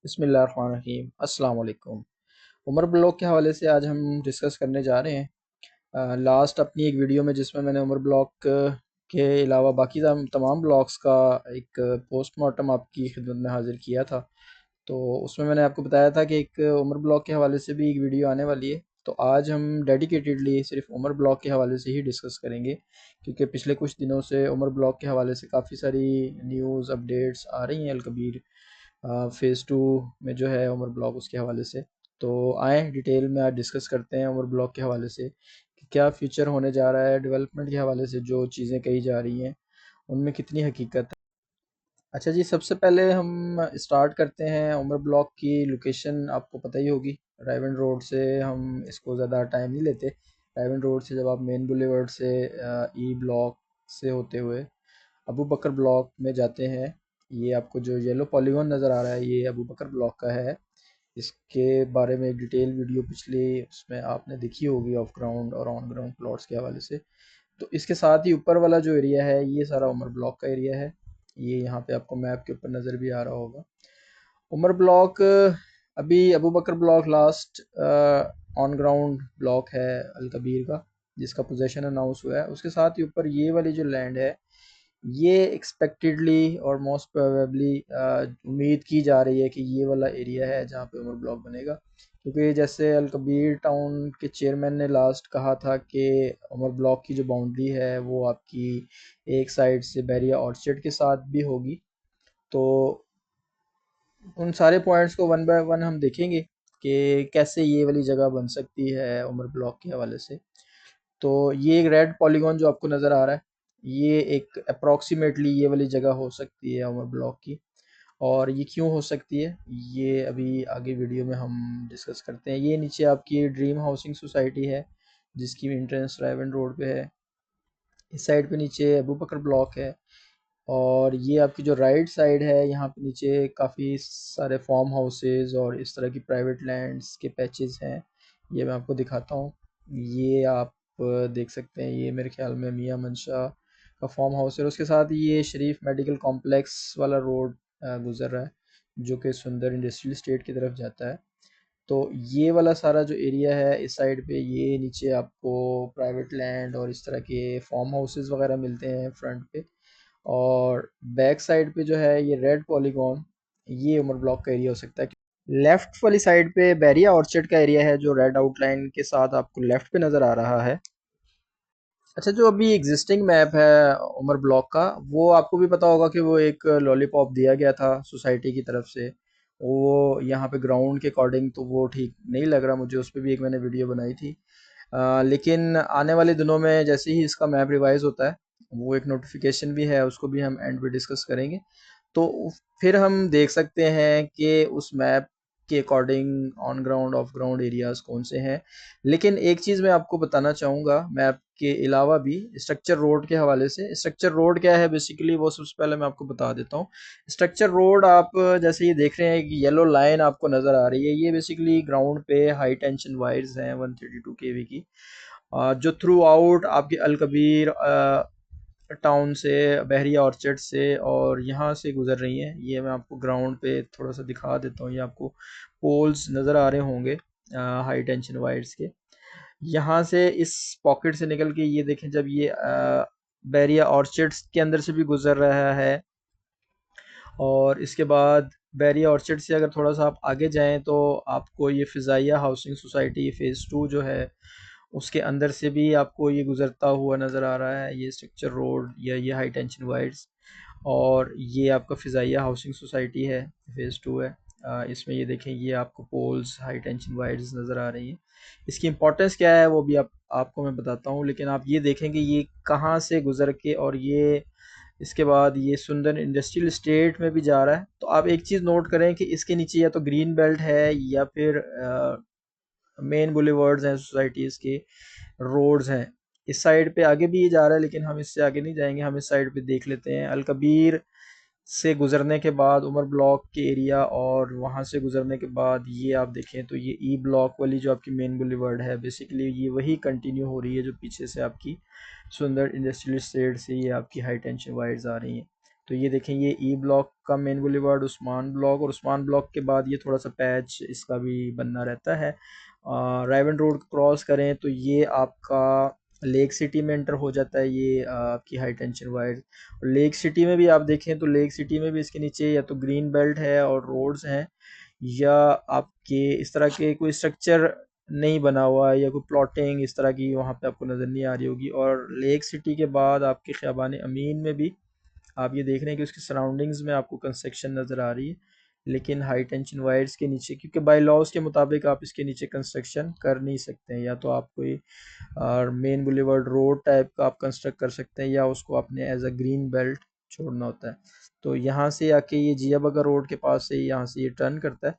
बिस्मिल्लाहिर्रहमानिर्रहीम अस्सलाम वालेकुम। उमर ब्लॉग के हवाले से आज हम डिस्कस करने जा रहे हैं। लास्ट अपनी एक वीडियो में जिसमें मैंने उमर ब्लॉग के अलावा बाकी तमाम ब्लॉग्स का एक पोस्टमार्टम आपकी खिदमत में हाजिर किया था। तो उसमें मैंने आपको बताया था कि एक उमर ब्लॉग के हवाले से भी एक वीडियो आने वाली है। तो आज हम डेडिकेटेडली सिर्फ उमर ब्लॉग के हवाले से ही डिस्कस करेंगे, क्योंकि पिछले कुछ दिनों से उमर ब्लॉग के हवाले से काफ़ी सारी न्यूज़ अपडेट्स आ रही हैं अलकबीर फ़ेज़ 2 में जो है उमर ब्लॉग उसके हवाले से। तो आए डिटेल में आज डिस्कस करते हैं उमर ब्लॉग के हवाले से कि क्या फ्यूचर होने जा रहा है, डेवलपमेंट के हवाले से जो चीज़ें कही जा रही हैं उनमें कितनी हकीकत है। अच्छा जी, सबसे पहले हम स्टार्ट करते हैं। उमर ब्लॉक की लोकेशन आपको पता ही होगी। रायवन रोड से हम इसको ज़्यादा टाइम नहीं लेते। रायवन रोड से जब आप मेन बुलेवर्ड से ई ब्लॉक से होते हुए अबू बकर ब्लॉक में जाते हैं, ये आपको जो येलो पॉलीगॉन नज़र आ रहा है ये अबू बकर ब्लॉक का है। इसके बारे में एक डिटेल वीडियो पिछली उसमें आपने देखी होगी, ऑफ ग्राउंड और ऑन ग्राउंड प्लॉट्स के हवाले से। तो इसके साथ ही ऊपर वाला जो एरिया है ये सारा उमर ब्लॉक का एरिया है। ये यहाँ पे आपको मैप के ऊपर नज़र भी आ रहा होगा। उमर ब्लॉक अभी Abu Bakr block last on ground block है अल कबीर का, जिसका पोजेशन अनाउंस हुआ है। उसके साथ ही ऊपर ये वाली जो लैंड है ये एक्सपेक्टेडली और मोस्ट प्रोबेबली उम्मीद की जा रही है कि ये वाला एरिया है जहाँ पे उमर ब्लॉक बनेगा, क्योंकि जैसे अल कबीर टाउन के चेयरमैन ने लास्ट कहा था कि उमर ब्लॉक की जो बाउंड्री है वो आपकी एक साइड से बैरिया ऑर्चर्ड के साथ भी होगी। तो उन सारे पॉइंट्स को वन बाय वन हम देखेंगे कि कैसे ये वाली जगह बन सकती है उमर ब्लॉक के हवाले से। तो ये एक रेड पॉलीगॉन जो आपको नज़र आ रहा है, ये एक अप्रॉक्सीमेटली ये वाली जगह हो सकती है उमर ब्लॉक की। और ये क्यों हो सकती है ये अभी आगे वीडियो में हम डिस्कस करते हैं। ये नीचे आपकी ड्रीम हाउसिंग सोसाइटी है जिसकी एंट्रेंस रायवन रोड पे है। इस साइड पे नीचे अबू बकर ब्लॉक है। और ये आपकी जो राइट साइड है यहाँ पे नीचे काफ़ी सारे फार्म हाउसेज और इस तरह की प्राइवेट लैंड्स के पैचेस हैं। ये मैं आपको दिखाता हूँ। ये आप देख सकते हैं, ये मेरे ख्याल में मियाँ मंशा का फार्म हाउस है। और उसके साथ ही ये शरीफ मेडिकल कॉम्प्लेक्स वाला रोड गुजर रहा है जो कि सुंदर इंडस्ट्रियल स्टेट की तरफ जाता है। तो ये वाला सारा जो एरिया है इस साइड पे, ये नीचे आपको प्राइवेट लैंड और इस तरह के फार्म हाउसेस वगैरह मिलते हैं फ्रंट पे। और बैक साइड पे जो है ये रेड पॉलीगॉन, ये उमर ब्लॉक का एरिया हो सकता है। लेफ्ट वाली साइड पे बैरिया ऑर्चर्ड का एरिया है जो रेड आउटलाइन के साथ आपको लेफ्ट पे नज़र आ रहा है। अच्छा, जो अभी एग्जिस्टिंग मैप है उमर ब्लॉक का, वो आपको भी पता होगा कि वो एक लॉलीपॉप दिया गया था सोसाइटी की तरफ से। वो यहाँ पे ग्राउंड के अकॉर्डिंग तो वो ठीक नहीं लग रहा मुझे, उस पर भी एक मैंने वीडियो बनाई थी। लेकिन आने वाले दिनों में जैसे ही इसका मैप रिवाइज होता है, वो एक नोटिफिकेशन भी है, उसको भी हम एंड पे डिस्कस करेंगे। तो फिर हम देख सकते हैं कि उस मैप के according on ground of ground areas कौन से हैं। लेकिन एक चीज़ मैं आपको बताना चाहूँगा मैप के अलावा भी, स्ट्रक्चर रोड के हवाले से। स्ट्रक्चर रोड क्या है बेसिकली, वो सबसे पहले मैं आपको बता देता हूँ। स्ट्रक्चर रोड आप जैसे ये देख रहे हैं कि येलो लाइन आपको नज़र आ रही है, ये बेसिकली ग्राउंड पे हाई टेंशन वायर्स हैं 132 केवी की, जो थ्रू आउट आपके अल कबीर टाउन से, बहरिया ऑर्चर्ड से और यहाँ से गुजर रही हैं। ये मैं आपको ग्राउंड पे थोड़ा सा दिखा देता हूँ। ये आपको पोल्स नज़र आ रहे होंगे हाई टेंशन वायर्स के। यहाँ से इस पॉकेट से निकल के ये देखें, जब ये बैरिया ऑर्चर्ड्स के अंदर से भी गुजर रहा है। और इसके बाद बैरिया ऑर्चर्ड से अगर थोड़ा सा आप आगे जाएं तो आपको ये फ़िज़ाइया हाउसिंग सोसाइटी फ़ेज़ 2 जो है उसके अंदर से भी आपको ये गुजरता हुआ नज़र आ रहा है, ये स्ट्रक्चर रोड या ये हाई टेंशन वायर्स। और ये आपका फ़िज़ाइया हाउसिंग सोसाइटी है, फ़ेज़ 2 है। इसमें ये देखें, ये आपको पोल्स हाई टेंशन वायर्स नज़र आ रही हैं। इसकी इंपॉर्टेंस क्या है वो भी आपको मैं बताता हूँ, लेकिन आप ये देखें कि ये कहाँ से गुजर के और ये इसके बाद ये सुंदर इंडस्ट्रियल स्टेट में भी जा रहा है। तो आप एक चीज़ नोट करें कि इसके नीचे या तो ग्रीन बेल्ट है या फिर मेन बुलेवर्ड्स हैं सोसाइटीज़ के, रोड्स हैं। इस साइड पे आगे भी ये जा रहा है, लेकिन हम इससे आगे नहीं जाएंगे, हम इस साइड पे देख लेते हैं। अल कबीर से गुजरने के बाद उमर ब्लॉक के एरिया, और वहाँ से गुजरने के बाद ये आप देखें तो ये ई ब्लॉक वाली जो आपकी मेन बुलेवर्ड है, बेसिकली ये वही कंटिन्यू हो रही है जो पीछे से आपकी सुंदर इंडस्ट्रियल स्टेट से ये आपकी हाई टेंशन वायर्स आ रही हैं। तो ये देखें, ये ई ब्लॉक का मेन बुलेवार्ड, उस्मान ब्लॉक, और उस्मान ब्लॉक के बाद ये थोड़ा सा पैच इसका भी बनना रहता है। रायवन रोड क्रॉस करें तो ये आपका लेक सिटी में एंटर हो जाता है, ये आपकी high tension wire. Lake city में भी आप देखें तो लेक सिटी में भी इसके नीचे या तो ग्रीन बेल्ट है और रोड्स हैं, या आपके इस तरह के कोई स्ट्रक्चर नहीं बना हुआ है, या कोई प्लॉटिंग इस तरह की वहाँ पे आपको नज़र नहीं आ रही होगी। और लेक सिटी के बाद आपके ख़ियाबान अमीन में भी आप ये देख रहे हैं कि उसकी सराउंडिंग्स में आपको कंस्ट्रक्शन नज़र आ रही है, लेकिन हाई टेंशन वायर्स के नीचे, क्योंकि बाय लॉज के मुताबिक आप इसके नीचे कंस्ट्रक्शन कर नहीं सकते हैं। या तो आप कोई मेन बुलेवर्ड रोड टाइप का आप कंस्ट्रक्ट कर सकते हैं, या उसको आपने एज अ ग्रीन बेल्ट छोड़ना होता है। तो यहाँ से आके ये जिया बगर रोड के पास से यहाँ से ये टर्न करता है।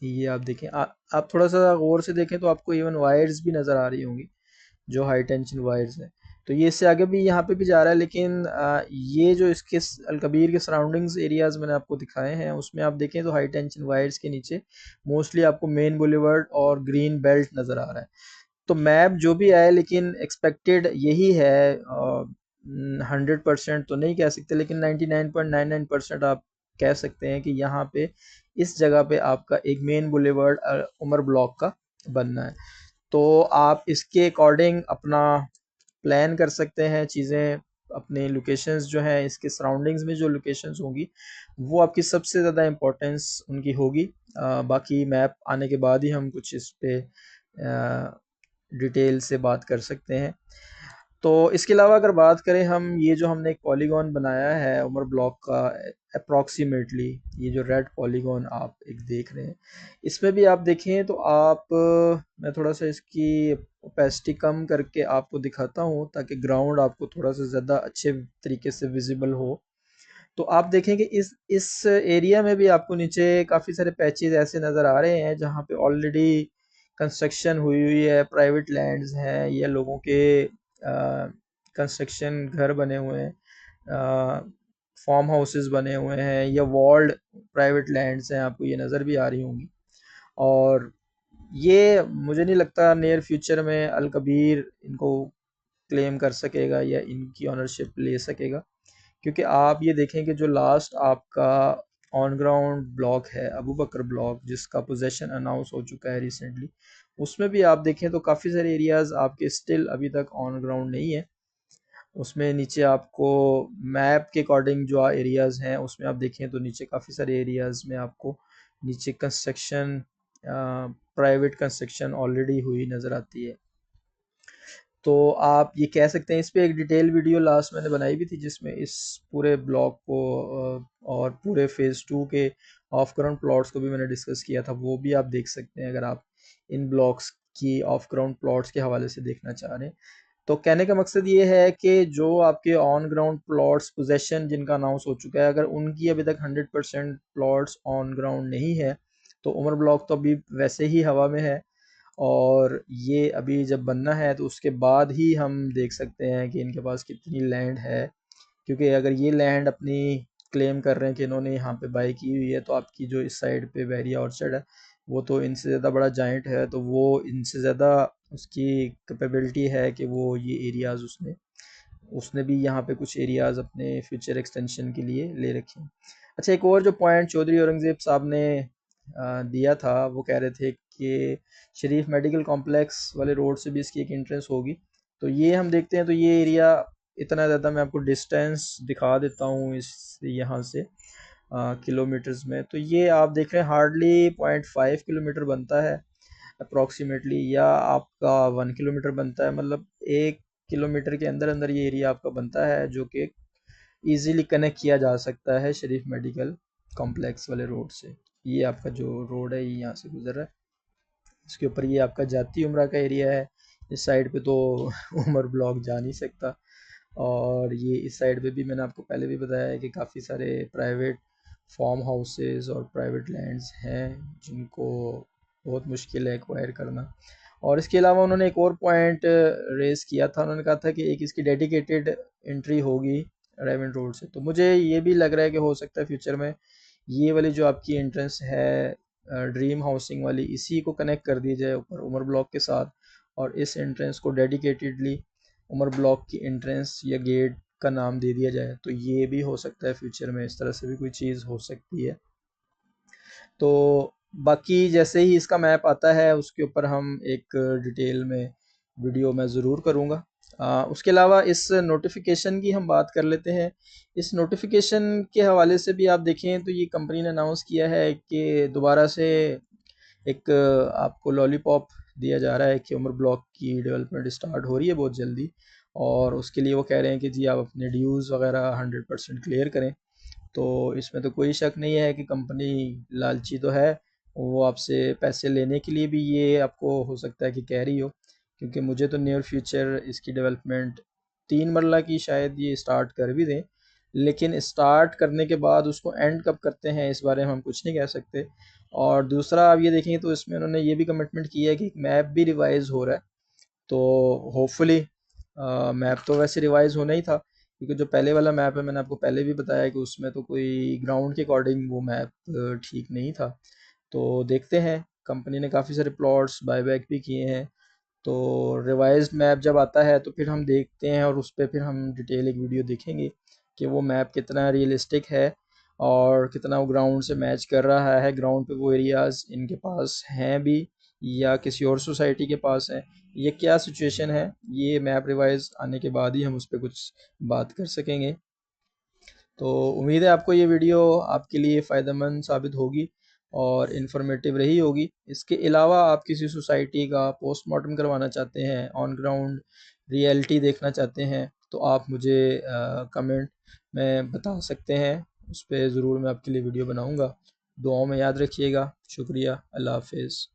ये आप देखें, आप थोड़ा सा गौर से देखें तो आपको इवन वायर्स भी नज़र आ रही होंगी जो हाई टेंशन वायर्स हैं। तो ये इससे आगे भी यहाँ पे भी जा रहा है, लेकिन ये जो इसके अलकबीर के सराउंडिंग्स एरियाज मैंने आपको दिखाए हैं उसमें आप देखें तो हाई टेंशन वायर्स के नीचे मोस्टली आपको मेन बुलेवर्ड और ग्रीन बेल्ट नज़र आ रहा है। तो मैप जो भी आए, लेकिन एक्सपेक्टेड यही है। 100% तो नहीं कह सकते, लेकिन 99.99% आप कह सकते हैं कि यहाँ पे इस जगह पे आपका एक मेन बुलेवर्ड उमर ब्लॉक का बनना है। तो आप इसके अकॉर्डिंग अपना प्लान कर सकते हैं चीज़ें। अपने लोकेशंस जो हैं, इसके सराउंडिंग्स में जो लोकेशंस होंगी वो आपकी सबसे ज़्यादा इम्पोर्टेंस उनकी होगी। बाकी मैप आने के बाद ही हम कुछ इस पे डिटेल से बात कर सकते हैं। तो इसके अलावा अगर बात करें हम, ये जो हमने एक पॉलीगॉन बनाया है उमर ब्लॉक का अप्रॉक्सीमेटली, ये जो रेड पॉलीगॉन आप एक देख रहे हैं, इसमें भी आप देखें तो आप मैं थोड़ा सा इसकी ओपेसिटी कम करके आपको दिखाता हूँ ताकि ग्राउंड आपको थोड़ा सा ज़्यादा अच्छे तरीके से विजिबल हो। तो आप देखें कि इस एरिया में भी आपको नीचे काफ़ी सारे पैचेस ऐसे नज़र आ रहे हैं जहाँ पे ऑलरेडी कंस्ट्रक्शन हुई हुई है, प्राइवेट लैंड्स हैं या लोगों के कंस्ट्रक्शन घर बने हुए हैं, फार्म हाउसेस बने हुए हैं, या वॉल्ड प्राइवेट लैंड्स हैं, आपको ये नज़र भी आ रही होंगी। और ये मुझे नहीं लगता नियर फ्यूचर में अल कबीर इनको क्लेम कर सकेगा या इनकी ऑनरशिप ले सकेगा, क्योंकि आप ये देखें कि जो लास्ट आपका ऑन ग्राउंड ब्लॉक है अबू बकर ब्लॉक, जिसका पोजेशन अनाउंस हो चुका है रिसेंटली, उसमें भी आप देखें तो काफ़ी सारे एरियाज़ आपके स्टिल अभी तक ऑन ग्राउंड नहीं है। उसमें नीचे आपको मैप के अकॉर्डिंग जो एरियाज़ हैं उसमें आप देखें तो नीचे काफ़ी सारे एरियाज़ में आपको नीचे कंस्ट्रक्शन, प्राइवेट कंस्ट्रक्शन ऑलरेडी हुई नज़र आती है। तो आप ये कह सकते हैं, इस पे एक डिटेल वीडियो लास्ट मैंने बनाई भी थी जिसमें इस पूरे ब्लॉक को और पूरे फेज़ 2 के ऑफ ग्राउंड प्लॉट्स को भी मैंने डिस्कस किया था, वो भी आप देख सकते हैं अगर आप इन ब्लॉक्स की ऑफ ग्राउंड प्लॉट्स के हवाले से देखना चाह रहे हैं। तो कहने का मकसद ये है कि जो आपके ऑन ग्राउंड प्लॉट्स पोजेशन जिनका अनाउंस हो चुका है, अगर उनकी अभी तक 100% प्लॉट्स ऑन ग्राउंड नहीं है तो उमर ब्लॉक तो अभी वैसे ही हवा में है, और ये अभी जब बनना है तो उसके बाद ही हम देख सकते हैं कि इनके पास कितनी लैंड है। क्योंकि अगर ये लैंड अपनी क्लेम कर रहे हैं कि इन्होंने यहाँ पे बाई की हुई है, तो आपकी जो इस साइड पे वेरिया ऑर्चर्ड है वो तो इनसे ज़्यादा बड़ा जाइंट है, तो वो इनसे ज़्यादा उसकी कैपेबिलिटी है कि वो ये एरियाज़ उसने उसने भी यहाँ पे कुछ एरियाज़ अपने फ्यूचर एक्सटेंशन के लिए ले रखे हैं। अच्छा, एक और जो पॉइंट चौधरी औरंगज़ेब साहब ने दिया था, वो कह रहे थे कि शरीफ मेडिकल कॉम्प्लेक्स वाले रोड से भी इसकी एक एंट्रेंस होगी। तो ये हम देखते हैं, तो ये एरिया इतना ज़्यादा, मैं आपको डिस्टेंस दिखा देता हूँ इस यहाँ से किलोमीटर्स में। तो ये आप देख रहे हैं हार्डली 0.5 किलोमीटर बनता है अप्रॉक्सीमेटली, या आपका 1 किलोमीटर बनता है, मतलब 1 किलोमीटर के अंदर अंदर ये एरिया आपका बनता है जो कि इजीली कनेक्ट किया जा सकता है शरीफ मेडिकल कॉम्प्लेक्स वाले रोड से। ये आपका जो रोड है ये यहाँ से गुजर रहा है, इसके ऊपर ये आपका जाती उम्रा का एरिया है। इस साइड पे तो उमर ब्लॉक जा नहीं सकता, और ये इस साइड पे भी मैंने आपको पहले भी बताया है कि काफ़ी सारे प्राइवेट फार्म हाउसेस और प्राइवेट लैंड्स हैं जिनको बहुत मुश्किल है एक्वायर करना। और इसके अलावा उन्होंने एक और पॉइंट रेज़ किया था, उन्होंने कहा था कि एक इसकी डेडिकेटेड एंट्री होगी रेवन रोड से। तो मुझे ये भी लग रहा है कि हो सकता है फ्यूचर में ये वाली जो आपकी एंट्रेंस है ड्रीम हाउसिंग वाली, इसी को कनेक्ट कर दी जाए ऊपर उमर ब्लॉक के साथ, और इस एंट्रेंस को डेडिकेटेडली उमर ब्लॉक की एंट्रेंस या गेट का नाम दे दिया जाए, तो ये भी हो सकता है फ्यूचर में, इस तरह से भी कोई चीज़ हो सकती है। तो बाकी जैसे ही इसका मैप आता है उसके ऊपर हम एक डिटेल में वीडियो मैं ज़रूर करूँगा। उसके अलावा इस नोटिफिकेशन की हम बात कर लेते हैं। इस नोटिफिकेशन के हवाले से भी आप देखें तो ये कंपनी ने अनाउंस किया है कि दोबारा से एक आपको लॉलीपॉप दिया जा रहा है कि उमर ब्लॉक की डेवलपमेंट स्टार्ट हो रही है बहुत जल्दी, और उसके लिए वो कह रहे हैं कि जी आप अपने ड्यूज़ वगैरह 100% क्लियर करें। तो इसमें तो कोई शक नहीं है कि कंपनी लालची तो है, वो आपसे पैसे लेने के लिए भी ये आपको हो सकता है कि कह रही हो, क्योंकि मुझे तो नियर फ्यूचर इसकी डेवलपमेंट 3 मरला की शायद ये स्टार्ट कर भी दें, लेकिन स्टार्ट करने के बाद उसको एंड कब करते हैं इस बारे में हम कुछ नहीं कह सकते। और दूसरा आप ये देखेंगे तो इसमें उन्होंने ये भी कमिटमेंट किया है कि मैप भी रिवाइज हो रहा है। तो होपफुली मैप तो वैसे रिवाइज होना ही था, क्योंकि जो पहले वाला मैप है मैंने आपको पहले भी बताया कि उसमें तो कोई ग्राउंड के अकॉर्डिंग वो मैप ठीक नहीं था। तो देखते हैं, कंपनी ने काफ़ी सारे प्लॉट्स बायबैक भी किए हैं, तो रिवाइज्ड मैप जब आता है तो फिर हम देखते हैं और उस पर फिर हम डिटेल एक वीडियो देखेंगे कि वो मैप कितना रियलिस्टिक है और कितना वो ग्राउंड से मैच कर रहा है, ग्राउंड पे वो एरियाज़ इनके पास हैं भी या किसी और सोसाइटी के पास है, ये क्या सिचुएशन है, ये मैप रिवाइज आने के बाद ही हम उस पर कुछ बात कर सकेंगे। तो उम्मीद है आपको ये वीडियो आपके लिए फ़ायदेमंद साबित होगी और इन्फॉर्मेटिव रही होगी। इसके अलावा आप किसी सोसाइटी का पोस्टमार्टम करवाना चाहते हैं, ऑन ग्राउंड रियलिटी देखना चाहते हैं, तो आप मुझे कमेंट में बता सकते हैं, उस पर ज़रूर मैं आपके लिए वीडियो बनाऊंगा। दुआओं में याद रखिएगा। शुक्रिया। अल्लाह हाफिज़।